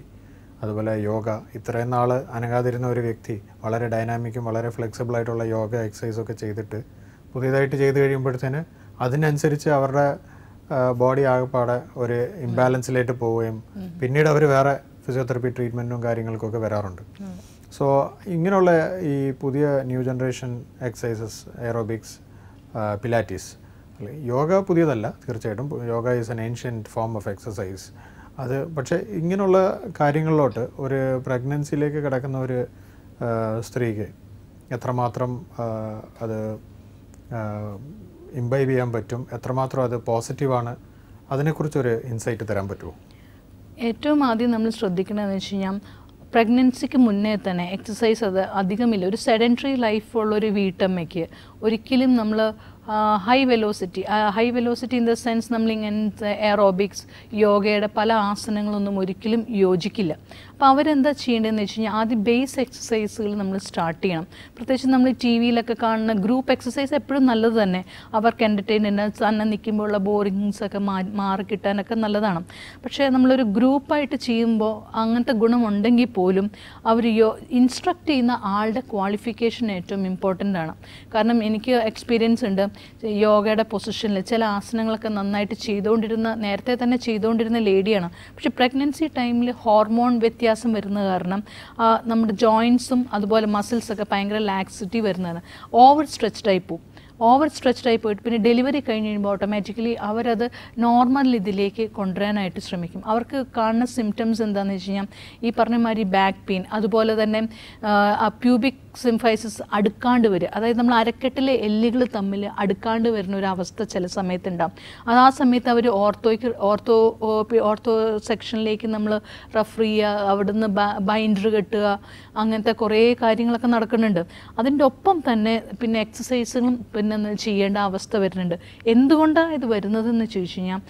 അതുപോലെ യോഗ, ഇത്രയും നാൾ അനങ്ങാതിരുന്ന ഒരു വ്യക്തി വളരെ ഡൈനാമിക്കും വളരെ ഫ്ലെക്സിബിളായിട്ടുള്ള യോഗ എക്സസൈസൊക്കെ ചെയ്തിട്ട് പുതിയതായിട്ട് ചെയ്ത് കഴിയുമ്പോഴത്തേന് അതിനനുസരിച്ച് അവരുടെ ബോഡി ആകെപ്പാടെ ഒരു ഇംബാലൻസിലേക്ക് പോവുകയും പിന്നീട് അവർ വേറെ ഫിസിയോതെറാപ്പി ട്രീറ്റ്മെൻറ്റും കാര്യങ്ങൾക്കൊക്കെ വരാറുണ്ട്. സോ ഇങ്ങനെയുള്ള ഈ പുതിയ new generation exercises, aerobics, Pilates, yoga പുതിയതല്ല തീർച്ചയായിട്ടും. Yoga is an ancient form of exercise. അത് പക്ഷേ ഇങ്ങനെയുള്ള കാര്യങ്ങളിലോട്ട് ഒരു പ്രഗ്നൻസിയിലേക്ക് കിടക്കുന്ന ഒരു സ്ത്രീക്ക് എത്രമാത്രം അത് ഇംബൈബ് ചെയ്യാൻ പറ്റും, എത്രമാത്രം അത് പോസിറ്റീവാണ്, അതിനെക്കുറിച്ചൊരു ഇൻസൈറ്റ് തരാൻ പറ്റുമോ? ഏറ്റവും ആദ്യം നമ്മൾ ശ്രദ്ധിക്കേണ്ടതെന്ന് വെച്ച് കഴിഞ്ഞാൽ പ്രഗ്നൻസിക്ക് മുന്നേ തന്നെ എക്സസൈസ് അത് അധികമില്ല. ഒരു സെഡൻറ്ററി ലൈഫുള്ളൊരു വീട്ടമ്മയ്ക്ക് ഒരിക്കലും നമ്മൾ high velocity in the sense നമ്മളിങ്ങനത്തെ എയറോബിക്സ്, യോഗയുടെ പല ആസനങ്ങളൊന്നും ഒരിക്കലും യോജിക്കില്ല. അപ്പോൾ അവരെന്താ ചെയ്യേണ്ടതെന്ന് വെച്ച് കഴിഞ്ഞാൽ ആദ്യം ബേസ് എക്സസൈസുകൾ നമ്മൾ സ്റ്റാർട്ട് ചെയ്യണം. പ്രത്യേകിച്ച് നമ്മൾ ടി വിയിലൊക്കെ കാണുന്ന ഗ്രൂപ്പ് എക്സസൈസ് എപ്പോഴും നല്ലത് തന്നെ, അവർക്ക് എൻ്റർടൈൻമെൻറ്റ് തന്നെ നിൽക്കുമ്പോഴുള്ള ബോറിങ്സൊക്കെ മാറി കിട്ടാനൊക്കെ നല്ലതാണ്. പക്ഷേ നമ്മളൊരു ഗ്രൂപ്പായിട്ട് ചെയ്യുമ്പോൾ അങ്ങനത്തെ ഗുണമുണ്ടെങ്കിൽ പോലും അവർ ഇൻസ്ട്രക്ട് ചെയ്യുന്ന ആളുടെ ക്വാളിഫിക്കേഷൻ ഏറ്റവും ഇമ്പോർട്ടൻ്റ് ആണ്. കാരണം എനിക്ക് എക്സ്പീരിയൻസ് ഉണ്ട്, യോഗയുടെ പൊസിഷനിൽ ചില ആസനങ്ങളൊക്കെ നന്നായിട്ട് നേരത്തെ തന്നെ ചെയ്തുകൊണ്ടിരുന്ന ലേഡിയാണ്. പക്ഷെ പ്രഗ്നൻസി ടൈമിൽ ഹോർമോൺ വ്യത്യാസം വരുന്ന കാരണം നമ്മുടെ ജോയിൻസും അതുപോലെ മസിൽസൊക്കെ ഭയങ്കര ലാക്സിറ്റി വരുന്നതാണ്. ഓവർ സ്ട്രെച്ച്ഡായി പോയിട്ട് പിന്നെ ഡെലിവറി കഴിഞ്ഞ് കഴിയുമ്പോൾ ഓട്ടോമാറ്റിക്കലി അവരത് നോർമൽ ഇതിലേക്ക് കൊണ്ടുവരാനായിട്ട് ശ്രമിക്കും. അവർക്ക് കാണുന്ന സിംറ്റംസ് എന്താണെന്ന് വെച്ച് കഴിഞ്ഞാൽ ഈ പറഞ്ഞ മാതിരി ബാക്ക് പെയിൻ, അതുപോലെ തന്നെ പ്യൂബിക് സിംഫൈസിസ് അടുക്കാണ്ട് വരിക, അതായത് നമ്മൾ അരക്കെട്ടിലെ എല്ലുകൾ തമ്മിൽ അടുക്കാണ്ട് വരുന്ന ഒരു അവസ്ഥ ചില സമയത്തുണ്ടാകും. അത് ആ സമയത്ത് അവർ ഓർത്തോ സെക്ഷനിലേക്ക് നമ്മൾ റെഫർ ചെയ്യുക, അവിടുന്ന് ബൈൻഡർ കെട്ടുക, അങ്ങനത്തെ കുറേ കാര്യങ്ങളൊക്കെ നടക്കുന്നുണ്ട്. അതിൻ്റെ ഒപ്പം തന്നെ പിന്നെ എക്സസൈസുകളും പിന്നെ പിന്നെ ചെയ്യേണ്ട അവസ്ഥ വരുന്നുണ്ട്. എന്തുകൊണ്ടാണ് ഇത് വരുന്നതെന്ന് ചോദിച്ചു കഴിഞ്ഞാൽ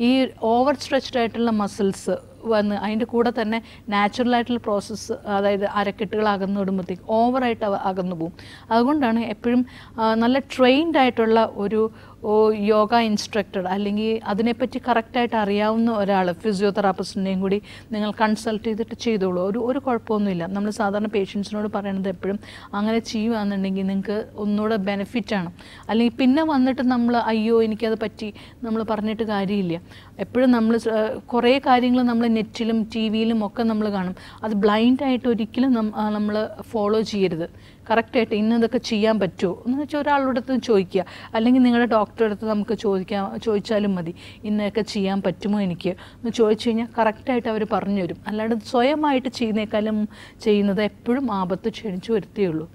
ഈ ഓവർ സ്ട്രെച്ച്ഡ് ആയിട്ടുള്ള മസിൽസ് വന്ന് അതിൻ്റെ കൂടെ തന്നെ നാച്ചുറലായിട്ടുള്ള പ്രോസസ്സ്, അതായത് അരക്കെട്ടുകൾ അകന്നു വിടുമ്പോഴത്തേക്ക് ഓവറായിട്ട് അകന്നു പോകും. അതുകൊണ്ടാണ് എപ്പോഴും നല്ല ട്രെയിൻഡ് ആയിട്ടുള്ള ഒരു യോഗ ഇൻസ്ട്രക്ടർ അല്ലെങ്കിൽ അതിനെപ്പറ്റി കറക്റ്റായിട്ട് അറിയാവുന്ന ഒരാൾ, ഫിസിയോതെറാപ്പിസ്റ്റിൻ്റെയും കൂടി നിങ്ങൾ കൺസൾട്ട് ചെയ്തിട്ട് ചെയ്തോളൂ. ഒരു കുഴപ്പമൊന്നുമില്ല. നമ്മൾ സാധാരണ പേഷ്യൻസിനോട് പറയണത് എപ്പോഴും അങ്ങനെ ചെയ്യുകയാണെന്നുണ്ടെങ്കിൽ നിങ്ങൾക്ക് ഒന്നുകൂടെ ബെനിഫിറ്റാണ്. അല്ലെങ്കിൽ പിന്നെ വന്നിട്ട് നമ്മൾ അയ്യോ എനിക്കത് പറ്റി നമ്മൾ പറഞ്ഞിട്ട് കാര്യമില്ല. എപ്പോഴും നമ്മൾ കുറേ കാര്യങ്ങൾ നമ്മൾ നെറ്റിലും ടി വിയിലും ഒക്കെ നമ്മൾ കാണും. അത് ബ്ലൈൻഡായിട്ട് ഒരിക്കലും നമ്മൾ ഫോളോ ചെയ്യരുത്. കറക്റ്റായിട്ട് ഇന്നതൊക്കെ ചെയ്യാൻ പറ്റുമോ എന്ന് വെച്ചാൽ ഒരാളുടെ അടുത്ത് ചോദിക്കുക, അല്ലെങ്കിൽ നിങ്ങളുടെ ഡോക്ടറുടെ അടുത്ത് നമുക്ക് ചോദിച്ചാലും മതി, ഇന്നതൊക്കെ ചെയ്യാൻ പറ്റുമോ എനിക്ക് എന്ന് ചോദിച്ചു കഴിഞ്ഞാൽ കറക്റ്റായിട്ട് അവർ പറഞ്ഞു തരും. അല്ലാണ്ട് സ്വയമായിട്ട് ചെയ്യുന്നേക്കാളും ചെയ്യുന്നത് എപ്പോഴും ആപത്ത് ക്ഷണിച്ചു വരുത്തിയുള്ളൂ.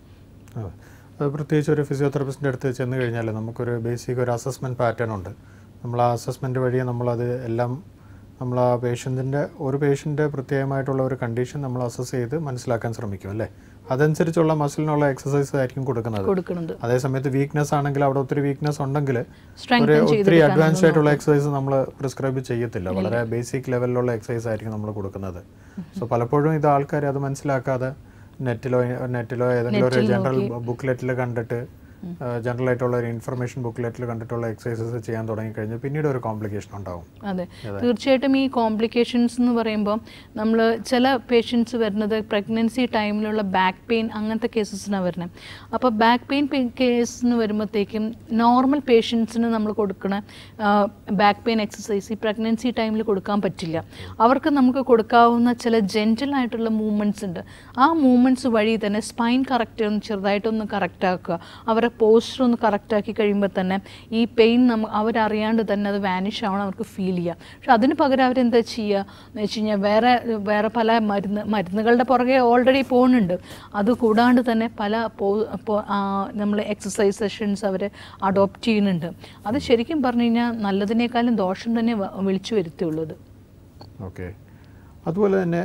അത് പ്രത്യേകിച്ച് ഒരു ഫിസിയോതെറാപ്പിസ്റ്റിൻ്റെ അടുത്ത് ചെന്ന് കഴിഞ്ഞാൽ നമുക്കൊരു ബേസിക് ഒരു അസസ്മെൻറ്റ് പാറ്റേൺ ഉണ്ട്. നമ്മൾ ആ അസസ്മെൻറ്റ് വഴി നമ്മളത് എല്ലാം നമ്മൾ ആ ഒരു പേഷ്യൻ്റെ പ്രത്യേകമായിട്ടുള്ള ഒരു കണ്ടീഷൻ നമ്മൾ അസസ് ചെയ്ത് മനസ്സിലാക്കാൻ ശ്രമിക്കും അല്ലേ. അതനുസരിച്ചുള്ള മസിലിനുള്ള എക്സസൈസ് ആയിരിക്കും കൊടുക്കുന്നത്. അതേസമയത്ത് വീക്ക്നെസ് ആണെങ്കിൽ അവിടെ ഒത്തിരി വീക്ക്നെസ് ഉണ്ടെങ്കിൽ ഒത്തിരി അഡ്വാൻസ്ഡ് ആയിട്ടുള്ള എക്സസൈസ് നമ്മൾ പ്രിസ്ക്രൈബ് ചെയ്യത്തില്ല. വളരെ ബേസിക് ലെവലിലുള്ള എക്സസൈസ് ആയിരിക്കും നമ്മൾ കൊടുക്കുന്നത്. സോ പലപ്പോഴും ഇത് ആൾക്കാർ അത് മനസ്സിലാക്കാതെ നെറ്റിലോ ഏതെങ്കിലും ഒരു ജനറൽ ബുക്ക്ലെറ്റിൽ കണ്ടിട്ട് ജനറൽ ആയിട്ടുള്ള ഒരു ഇൻഫർമേഷൻ ബുക്ക്ലെറ്റിൽ കണ്ടിട്ടുള്ള എക്സസൈസസ് ചെയ്യാൻ തുടങ്ങിക്കഴിഞ്ഞാൽ പിന്നീട് ഒരു കോംപ്ലിക്കേഷൻ ഉണ്ടാവും. അതെ, തീർച്ചയായിട്ടും ഈ കോംപ്ലിക്കേഷൻസ് എന്ന് പറയുമ്പോൾ നമ്മൾ ചില പേഷ്യൻസ് വരുന്നത് പ്രഗ്നൻസി ടൈമിലുള്ള ബാക്ക് പെയിൻ അങ്ങനത്തെ കേസസിനാണ് വരുന്നത്. അപ്പോൾ ബാക്ക് പെയിൻ കേസിന് വരുമ്പോഴത്തേക്കും നോർമൽ പേഷ്യൻസിന് നമ്മൾ കൊടുക്കണ ബാക്ക് പെയിൻ എക്സസൈസ് ഈ പ്രഗ്നൻസി ടൈമിൽ കൊടുക്കാൻ പറ്റില്ല. അവർക്ക് നമുക്ക് കൊടുക്കാവുന്ന ചില ജെൻറ്റലായിട്ടുള്ള മൂവ്മെൻറ്റ്സ് ഉണ്ട്. ആ മൂവ്മെൻറ്റ്സ് വഴി തന്നെ സ്പൈൻ ചെറുതായിട്ടൊന്ന് കറക്റ്റാക്കുക, അവരെ പോസ്റ്റർ ഒന്ന് കറക്റ്റാക്കി കഴിയുമ്പോൾ തന്നെ ഈ പെയിൻ അവരറിയാണ്ട് തന്നെ അത് വാനിഷ് ആവണം, അവർക്ക് ഫീൽ ചെയ്യാം. പക്ഷെ അതിന് പകരം അവരെന്താ ചെയ്യുക എന്ന് വെച്ച് കഴിഞ്ഞാൽ വേറെ പല മരുന്നുകളുടെ പുറകെ ഓൾറെഡി പോകുന്നുണ്ട്. അത് കൂടാണ്ട് തന്നെ പല നമ്മൾ എക്സസൈസ് സെഷൻസ് അവർ അഡോപ്റ്റ് ചെയ്യുന്നുണ്ട്. അത് ശരിക്കും പറഞ്ഞു കഴിഞ്ഞാൽ നല്ലതിനേക്കാളും ദോഷം തന്നെ വിളിച്ചു വരുത്തിയുള്ളത്. ഓക്കെ. അതുപോലെ തന്നെ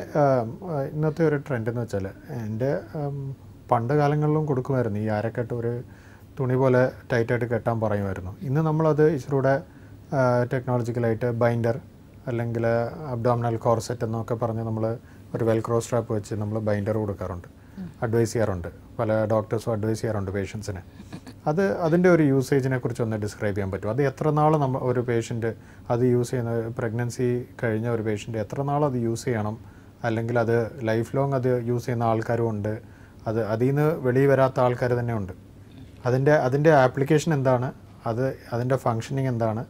ഇന്നത്തെ ഒരു ട്രെൻഡ് എന്ന് വെച്ചാൽ എൻ്റെ പണ്ട് കാലങ്ങളിലും കൊടുക്കുമായിരുന്നു, ഈ അരക്കെട്ട് ഒരു തുണി പോലെ ടൈറ്റായിട്ട് കെട്ടാൻ പറയുമായിരുന്നു. ഇന്ന് നമ്മളത് ഇച്ചിരൂടെ ടെക്നോളജിക്കലായിട്ട് ബൈൻഡർ അല്ലെങ്കിൽ അബ്ഡോമിനൽ കോർസെറ്റ് എന്നൊക്കെ പറഞ്ഞ് നമ്മൾ ഒരു വെൽക്രോ സ്ട്രാപ്പ് വെച്ച് നമ്മൾ ബൈൻഡർ കൊടുക്കാറുണ്ട്, അഡ്വൈസ് ചെയ്യാറുണ്ട്. പല ഡോക്ടേഴ്സും അഡ്വൈസ് ചെയ്യാറുണ്ട് പേഷ്യൻസിന്. അതിൻ്റെ ഒരു യൂസേജിനെ കുറിച്ച് ഒന്ന് ഡിസ്ക്രൈബ് ചെയ്യാൻ പറ്റും? അത് എത്ര നാൾ ഒരു പേഷ്യൻറ്റ് അത് യൂസ് ചെയ്യുന്ന, പ്രഗ്നൻസി കഴിഞ്ഞ ഒരു പേഷ്യൻറ്റ് എത്ര നാൾ അത് യൂസ് ചെയ്യണം, അല്ലെങ്കിൽ അത് ലൈഫ് ലോങ് അത് യൂസ് ചെയ്യുന്ന ആൾക്കാരും ഉണ്ട്, അതിൽ നിന്ന് വെളിയിൽ വരാത്ത ആൾക്കാർ തന്നെ ഉണ്ട്. അതിൻ്റെ ആപ്ലിക്കേഷൻ എന്താണ്, അതിൻ്റെ ഫങ്ഷനിങ് എന്താണ്,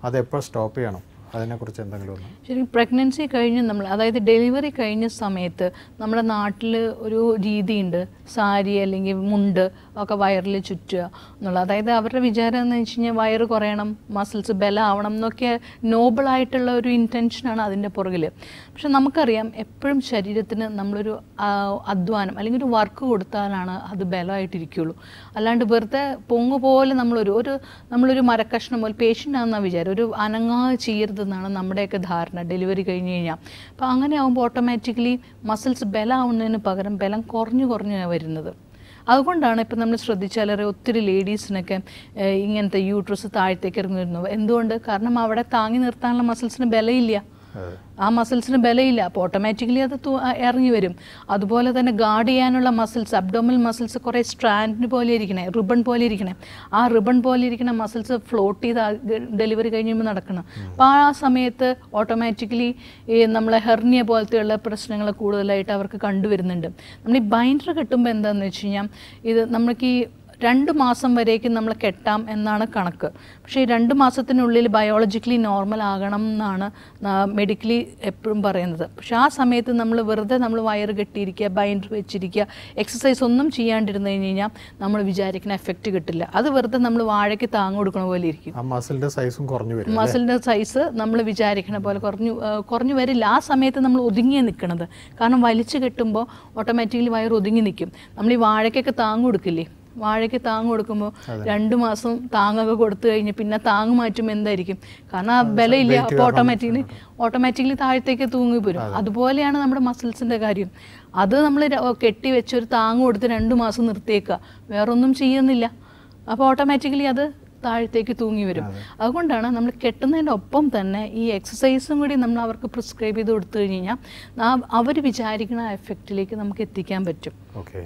അതെപ്പോൾ സ്റ്റോപ്പ് ചെയ്യണം, അതിനെക്കുറിച്ച് എന്തെങ്കിലും ഒന്ന്? ശരി, പ്രഗ്നൻസി കഴിഞ്ഞ് അതായത് ഡെലിവറി കഴിഞ്ഞ സമയത്ത് നമ്മുടെ നാട്ടിൽ ഒരു രീതിയുണ്ട്, സാരി അല്ലെങ്കിൽ മുണ്ട് ഒക്കെ വയറിൽ ചുറ്റുക എന്നുള്ളത്. അതായത് അവരുടെ വിചാരം എന്ന് വെച്ച് കഴിഞ്ഞാൽ വയറ് കുറയണം, മസിൽസ് ബലമാവണം എന്നൊക്കെ നോബിളായിട്ടുള്ള ഒരു ഇൻറ്റൻഷനാണ് അതിൻ്റെ പുറകിൽ. പക്ഷെ നമുക്കറിയാം എപ്പോഴും ശരീരത്തിന് നമ്മളൊരു അധ്വാനം അല്ലെങ്കിൽ ഒരു വർക്ക് കൊടുത്താലാണ് അത് ബലമായിട്ടിരിക്കുകയുള്ളൂ. അല്ലാണ്ട് വെറുതെ പൊങ്ങുപോലെ നമ്മളൊരു മരക്കഷ്ണം പോലെ പേഷ്യൻ്റ് ആണെന്നാണ് വിചാരം, ഒരു അനങ്ങാതെ ചെയ്യരുതെന്നാണ് നമ്മുടെയൊക്കെ ധാരണ ഡെലിവറി കഴിഞ്ഞ് കഴിഞ്ഞാൽ. അപ്പോൾ അങ്ങനെ ആകുമ്പോൾ ഓട്ടോമാറ്റിക്കലി മസിൽസ് ബലമാവുന്നതിന് പകരം ബലം കുറഞ്ഞു വരുന്നത്. അതുകൊണ്ടാണ് ഇപ്പം നമ്മൾ ശ്രദ്ധിച്ചാൽ ഒത്തിരി ലേഡീസിനൊക്കെ ഇങ്ങനത്തെ യൂട്രസ് താഴത്തേക്ക് ഇറങ്ങി വരുന്നത്. എന്തുകൊണ്ട്? കാരണം അവിടെ താങ്ങി നിർത്താനുള്ള മസിൽസിന് ബലമില്ല, ആ മസിൽസിന് ബലമില്ല. അപ്പോൾ ഓട്ടോമാറ്റിക്കലി അത് ഇറങ്ങി വരും. അതുപോലെ തന്നെ ഗാർഡ് ചെയ്യാനുള്ള മസിൽസ്, അബ്ഡോമിനൽ മസിൽസ് കുറേ സ്ട്രാൻഡ് പോലെ ഇരിക്കണേ, റിബൺ പോലെ ഇരിക്കണേ. ആ റിബൺ പോലെ ഇരിക്കുന്ന മസിൽസ് ഫ്ലോട്ട് ചെയ്ത് ഡെലിവറി കഴിയുമ്പോൾ നടക്കണം. അപ്പോൾ ആ സമയത്ത് ഓട്ടോമാറ്റിക്കലി നമ്മളെ ഹെർണിയ പോലത്തെയുള്ള പ്രശ്നങ്ങൾ കൂടുതലായിട്ട് അവർക്ക് കണ്ടുവരുന്നുണ്ട്. നമ്മൾ ഈ ബൈൻഡർ കെട്ടുമ്പോൾ എന്താണെന്ന് വെച്ച് കഴിഞ്ഞാൽ ഇത് നമുക്ക് ഈ 2 മാസം വരേക്കും നമ്മൾ കെട്ടാം എന്നാണ് കണക്ക്. പക്ഷേ ഈ 2 മാസത്തിനുള്ളിൽ ബയോളജിക്കലി നോർമൽ ആകണം എന്നാണ് മെഡിക്കലി എപ്പോഴും പറയുന്നത്. പക്ഷേ ആ സമയത്ത് നമ്മൾ വെറുതെ വയറ് കെട്ടിയിരിക്കുക, ബൈൻഡർ വെച്ചിരിക്കുക, എക്സസൈസ് ഒന്നും ചെയ്യാണ്ടിരുന്നു കഴിഞ്ഞാൽ നമ്മൾ വിചാരിക്കുന്ന എഫക്റ്റ് കിട്ടില്ല. അത് വെറുതെ നമ്മൾ വാഴയ്ക്ക് താങ്ങ് കൊടുക്കണ പോലെ ഇരിക്കും. മസിലിൻ്റെ സൈസും കുറഞ്ഞു വരും. മസിലിൻ്റെ സൈസ് നമ്മൾ വിചാരിക്കണ പോലെ കുറഞ്ഞു വരില്ല. ആ സമയത്ത് നമ്മൾ ഒതുങ്ങിയാണ് നിൽക്കുന്നത്. കാരണം വലിച്ചു കെട്ടുമ്പോൾ ഓട്ടോമാറ്റിക്കലി വയർ ഒതുങ്ങി നിൽക്കും. നമ്മൾ ഈ വാഴയ്ക്കൊക്കെ താങ്ങ് കൊടുക്കില്ലേ, വാഴയ്ക്ക് താങ്ങ് കൊടുക്കുമ്പോൾ 2 മാസം താങ്ങൊക്കെ കൊടുത്തു കഴിഞ്ഞ് പിന്നെ താങ്ങ് മാറ്റുമ്പോൾ എന്തായിരിക്കും? കാരണം ആ ബലമില്ല. അപ്പോൾ ഓട്ടോമാറ്റിക്കലി താഴത്തേക്ക് തൂങ്ങി പോരും. അതുപോലെയാണ് നമ്മുടെ മസിൽസിൻ്റെ കാര്യം. അത് നമ്മൾ കെട്ടി വെച്ചൊരു താങ്ങ് കൊടുത്ത് 2 മാസം നിർത്തിയേക്കുക, വേറൊന്നും ചെയ്യുന്നില്ല. അപ്പോൾ ഓട്ടോമാറ്റിക്കലി അത് താഴത്തേക്ക് തൂങ്ങി വരും. അതുകൊണ്ടാണ് നമ്മൾ കെട്ടുന്നതിനൊപ്പം തന്നെ ഈ എക്സസൈസും കൂടി നമ്മൾ അവർക്ക് പ്രിസ്ക്രൈബ് ചെയ്ത് കൊടുത്തു കഴിഞ്ഞാൽ അവർ വിചാരിക്കുന്ന എഫക്റ്റിലേക്ക് നമുക്ക് എത്തിക്കാൻ പറ്റും. ഓക്കെ.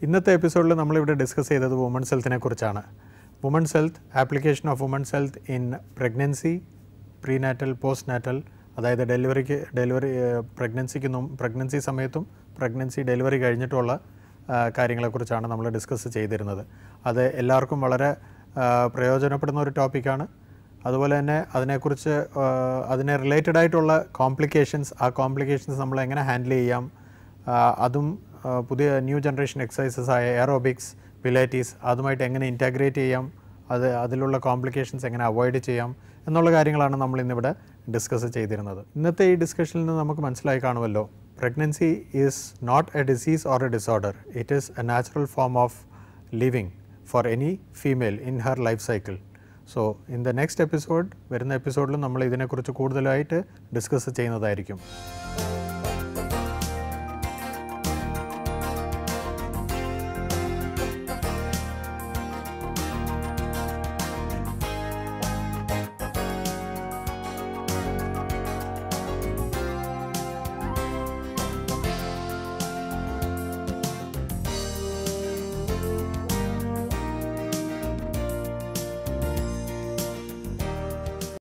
ഇന്നത്തെ എപ്പിസോഡിൽ നമ്മളിവിടെ ഡിസ്കസ് ചെയ്തത് വുമൺസ് ഹെൽത്തിനെ കുറിച്ചാണ്. Women's health, application of women's health in pregnancy, prenatal, post natal, അതായത് പ്രഗ്നൻസി സമയത്തും ഡെലിവറി കഴിഞ്ഞിട്ടുള്ള കാര്യങ്ങളെക്കുറിച്ചാണ് നമ്മൾ ഡിസ്കസ് ചെയ്തിരുന്നത്. അത് എല്ലാവർക്കും വളരെ പ്രയോജനപ്പെടുന്ന ഒരു ടോപ്പിക്കാണ്. അതുപോലെ തന്നെ അതിനെക്കുറിച്ച് അതിനെ റിലേറ്റഡ് ആയിട്ടുള്ള കോംപ്ലിക്കേഷൻസ്, ആ കോംപ്ലിക്കേഷൻസ് നമ്മൾ എങ്ങനെ ഹാൻഡിൽ ചെയ്യാം, അതും പുതിയ ന്യൂ ജനറേഷൻ എക്സസൈസസ് ആയ എയറോബിക്സ്, പിലാറ്റീസ്, അതുമായിട്ട് എങ്ങനെ ഇൻറ്റഗ്രേറ്റ് ചെയ്യാം, അതിലുള്ള കോംപ്ലിക്കേഷൻസ് എങ്ങനെ അവോയ്ഡ് ചെയ്യാം എന്നുള്ള കാര്യങ്ങളാണ് നമ്മൾ ഇന്നിവിടെ ഡിസ്കസ് ചെയ്തിരുന്നത്. ഇന്നത്തെ ഈ ഡിസ്കഷനിൽ നിന്ന് നമുക്ക് മനസ്സിലായി കാണുമല്ലോ, pregnancy is not a disease or a disorder. It is a natural form of living for any female in her life cycle. So in the next episode, വരുന്ന എപ്പിസോഡിലും നമ്മൾ ഇതിനെക്കുറിച്ച് കൂടുതലായിട്ട് ഡിസ്കസ് ചെയ്യുന്നതായിരിക്കും.